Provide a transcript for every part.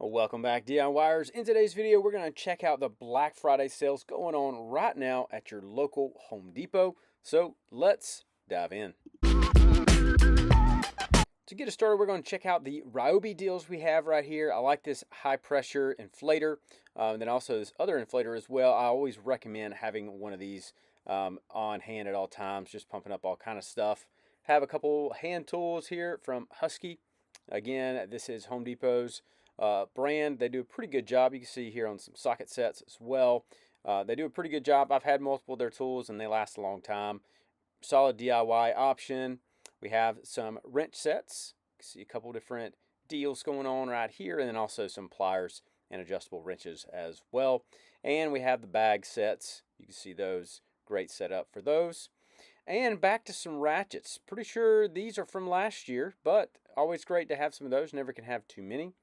Welcome back, DIYers. In today's video, we're going to check out the Black Friday sales going on right now at your local Home Depot. So let's dive in. To get us started, we're going to check out the Ryobi deals we have right here. I like this high pressure inflator, and then also this other inflator as well. I always recommend having one of these on hand at all times, just pumping up all kind of stuff. Have a couple hand tools here from Husky. Again, this is Home Depot's brand. They do a pretty good job. You can see here on some socket sets as well. They do a pretty good job. I've had multiple of their tools and they last a long time. Solid DIY option. We have some wrench sets. You can see a couple different deals going on right here, and then also some pliers and adjustable wrenches as well. And we have the bag sets. You can see those. Great setup for those. And back to some ratchets. Pretty sure these are from last year, but always great to have some of those. Never can have too many.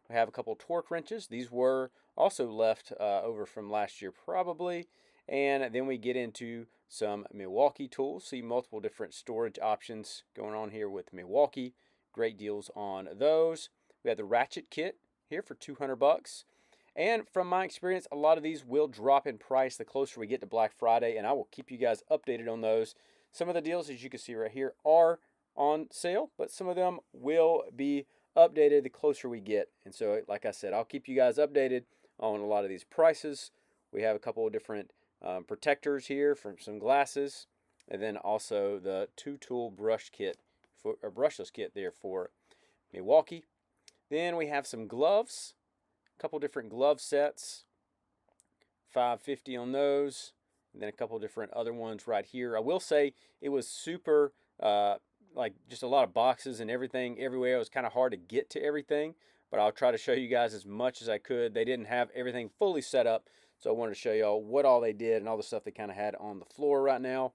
We have a couple torque wrenches. These were also left over from last year probably. And then we get into some Milwaukee tools. See multiple different storage options going on here with Milwaukee. Great deals on those. We have the ratchet kit here for 200 bucks. And from my experience, a lot of these will drop in price the closer we get to Black Friday, and I will keep you guys updated on those. Some of the deals, as you can see right here, are on sale, but some of them will be updated the closer we get. And so, like I said, I'll keep you guys updated on a lot of these prices. We have a couple of different protectors here from some glasses, and then also the two-tool brush kit or brushless kit there for Milwaukee. Then we have some gloves, a couple different glove sets, $5.50 on those, and then a couple different other ones right here. I will say it was super like just a lot of boxes and everything everywhere. It was kind of hard to get to everything, but I'll try to show you guys as much as I could. They didn't have everything fully set up, so I wanted to show y'all what all they did and all the stuff they kind of had on the floor right now.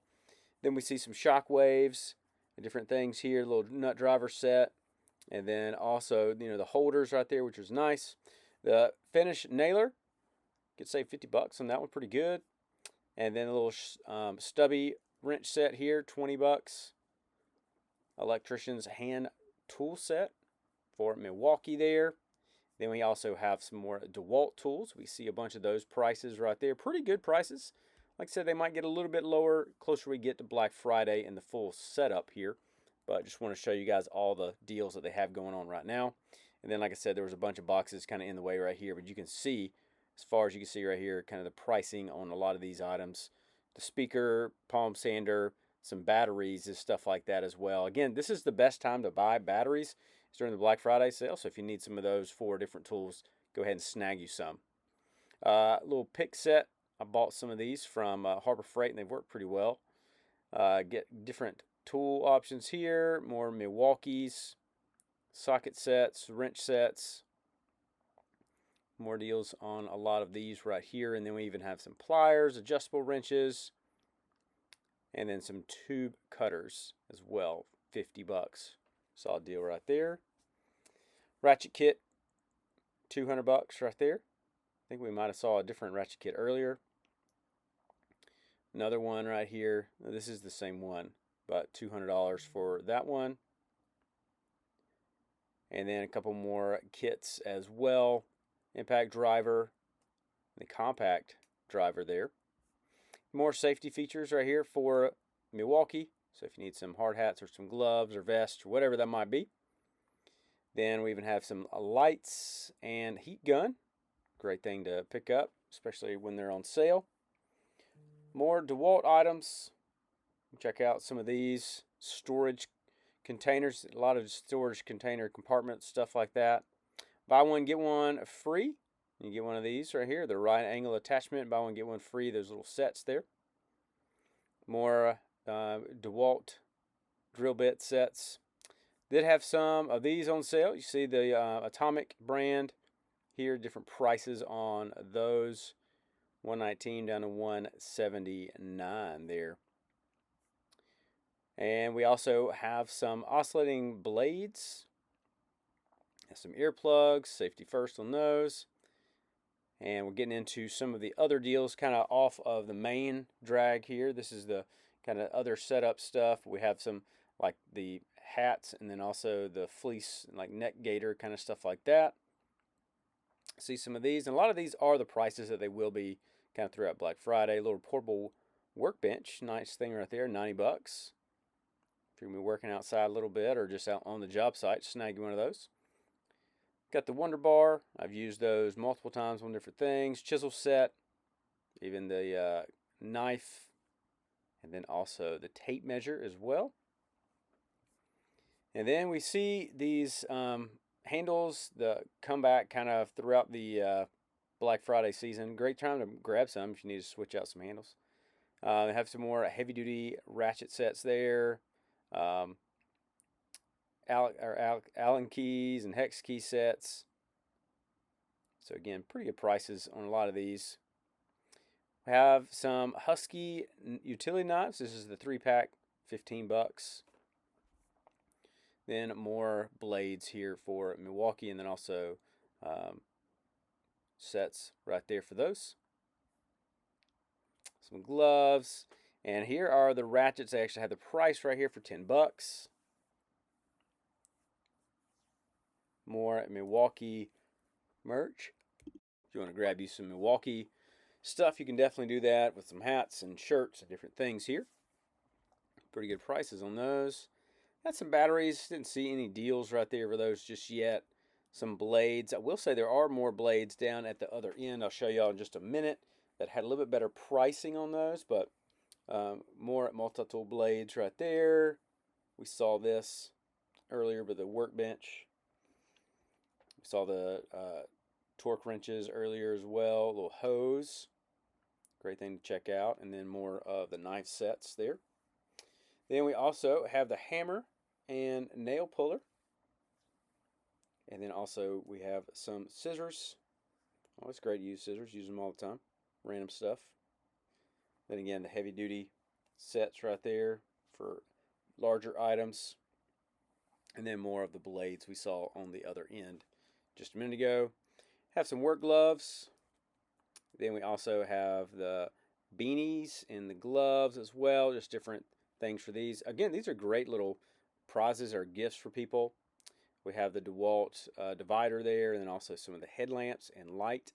Then we see some shock waves and different things here, a little nut driver set, and then also, you know, the holders right there, which was nice. The finish nailer, could save 50 bucks on that one, pretty good. And then a little stubby wrench set here, 20 bucks. Electrician's hand tool set for Milwaukee there. Then we also have some more DeWalt tools. We see a bunch of those prices right there. Pretty good prices. Like I said, they might get a little bit lower closer we get to Black Friday and the full setup here. But I just want to show you guys all the deals that they have going on right now. And then, like I said, there was a bunch of boxes kind of in the way right here. But you can see, as far as you can see right here, kind of the pricing on a lot of these items. The speaker, palm sander, some batteries and stuff like that as well. Again, this is the best time to buy batteries. It's during the Black Friday sale, so if you need some of those for different tools, go ahead and snag you some. Little pick set. I bought some of these from Harbor Freight, and they've worked pretty well. Get different tool options here, more Milwaukee's, socket sets, wrench sets. More deals on a lot of these right here, and then we even have some pliers, adjustable wrenches, and then some tube cutters as well, 50 bucks. Solid deal right there. Ratchet kit, 200 bucks right there. I think we might have saw a different ratchet kit earlier. Another one right here. This is the same one, but $200 for that one. And then a couple more kits as well. Impact driver, the compact driver there. More safety features right here for Milwaukee. So if you need some hard hats or some gloves or vests or whatever that might be. Then we even have some lights and heat gun. Great thing to pick up, especially when they're on sale. More DeWalt items. Check out some of these storage containers. A lot of storage container compartments, stuff like that. Buy one, get one free. You get one of these right here, the right angle attachment. Buy one, get one free. Those little sets there. More DeWalt drill bit sets. Did have some of these on sale. You see the Atomic brand here. Different prices on those. $119 down to $179 there. And we also have some oscillating blades. Some earplugs, safety first on those. And we're getting into some of the other deals kind of off of the main drag here. This is the kind of other setup stuff. We have some like the hats and then also the fleece, like neck gaiter kind of stuff like that. see some of these, and a lot of these are the prices that they will be kind of throughout Black Friday. A little portable workbench, nice thing right there, 90 bucks. If you're going to be working outside a little bit or just out on the job site, snag you one of those. Got the Wonder Bar. I've used those multiple times on different things. Chisel set, even the knife, and then also the tape measure as well. And then we see these handles that come back kind of throughout the Black Friday season. Great time to grab some if you need to switch out some handles. They have some more heavy-duty ratchet sets there. Allen keys and hex key sets. So again, pretty good prices on a lot of these. We have some Husky utility knives. This is the 3-pack, 15 bucks. Then more blades here for Milwaukee, and then also sets right there for those. Some gloves. And here are the ratchets. They actually have the price right here for 10 bucks. More Milwaukee merch. If you want to grab you some Milwaukee stuff, you can definitely do that with some hats and shirts and different things here. Pretty good prices on those. Got some batteries. Didn't see any deals right there for those just yet. Some blades. I will say there are more blades down at the other end. I'll show y'all in just a minute that had a little bit better pricing on those, but more multi-tool blades right there. We saw this earlier with the workbench. We saw the torque wrenches earlier as well. A little hose. Great thing to check out. And then more of the knife sets there. Then we also have the hammer and nail puller. And then also we have some scissors. Oh, it's great to use scissors. Use them all the time. Random stuff. Then again, the heavy duty sets right there for larger items. And then more of the blades we saw on the other end just a minute ago. Have some work gloves. Then we also have the beanies and the gloves as well. Just different things for these. Again, these are great little prizes or gifts for people. We have the DeWalt divider there, and then also some of the headlamps and light.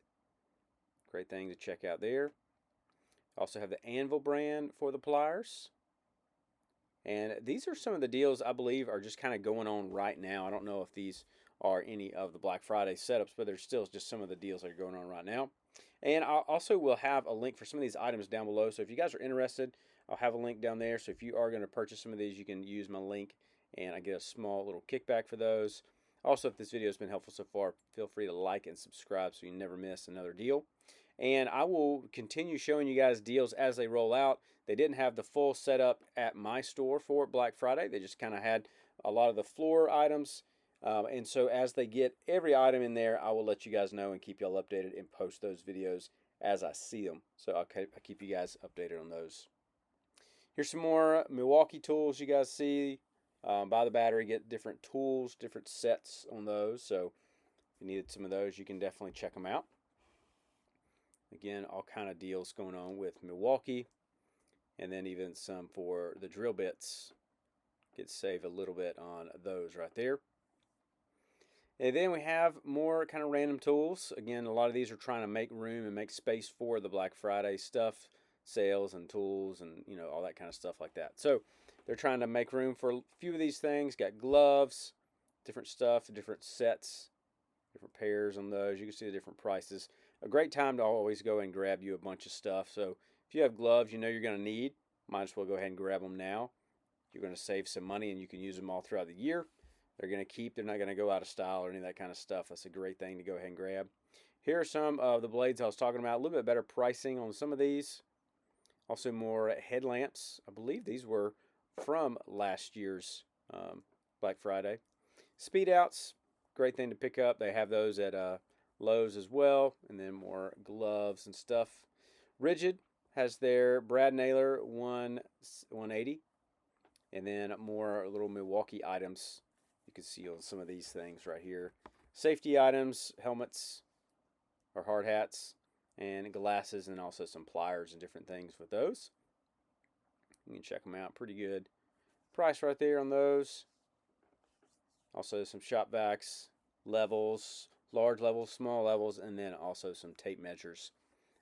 Great thing to check out there. Also have the Anvil brand for the pliers. And these are some of the deals I believe are just kind of going on right now. I don't know if these are any of the Black Friday setups, but there's still just some of the deals that are going on right now. And I also will have a link for some of these items down below. So if you guys are interested, I'll have a link down there. So if you are going to purchase some of these, you can use my link and I get a small little kickback for those. Also, if this video has been helpful so far, feel free to like and subscribe so you never miss another deal. And I will continue showing you guys deals as they roll out. They didn't have the full setup at my store for Black Friday. They just kind of had a lot of the floor items. And so as they get every item in there, I will let you guys know and keep y'all updated and post those videos as I see them. So I'll keep you guys updated on those. Here's some more Milwaukee tools you guys see. Buy the battery, get different tools, different sets on those. So if you needed some of those, you can definitely check them out. Again, all kind of deals going on with Milwaukee. And then even some for the drill bits. Get saved a little bit on those right there. And then we have more kind of random tools. Again, a lot of these are trying to make room and make space for the Black Friday stuff, sales and tools and, you know, all that kind of stuff like that. So they're trying to make room for a few of these things. Got gloves, different stuff, different sets, different pairs on those. You can see the different prices. A great time to always go and grab you a bunch of stuff. So if you have gloves you know you're going to need, might as well go ahead and grab them now. You're going to save some money and you can use them all throughout the year. They're going to keep, they're not going to go out of style or any of that kind of stuff. That's a great thing to go ahead and grab. Here are some of the blades I was talking about. A little bit better pricing on some of these. Also more headlamps. I believe these were from last year's Black Friday. Speed outs, great thing to pick up. They have those at Lowe's as well. And then more gloves and stuff. Rigid has their Brad Naylor 180. And then more little Milwaukee items. You can see on some of these things right here. Safety items, helmets or hard hats, and glasses, and also some pliers and different things with those. You can check them out. Pretty good price right there on those. Also some shop vacs, levels, large levels, small levels, and then also some tape measures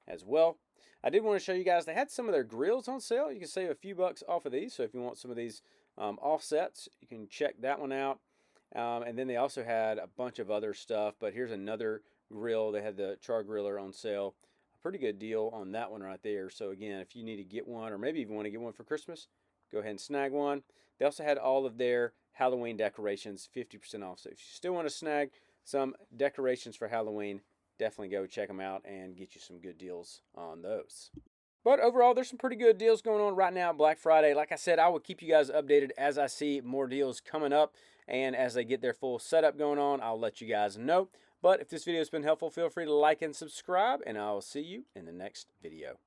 as well. I did want to show you guys, they had some of their grills on sale. You can save a few bucks off of these. So if you want some of these offsets, you can check that one out. And then they also had a bunch of other stuff, but here's another grill. They had the char griller on sale. A pretty good deal on that one right there. So again, if you need to get one, or maybe if you want to get one for Christmas, go ahead and snag one. They also had all of their Halloween decorations 50% off. So if you still want to snag some decorations for Halloween, definitely go check them out and get you some good deals on those. But overall, there's some pretty good deals going on right now, Black Friday. Like I said, I will keep you guys updated as I see more deals coming up. And as they get their full setup going on, I'll let you guys know. But if this video has been helpful, feel free to like and subscribe. And I'll see you in the next video.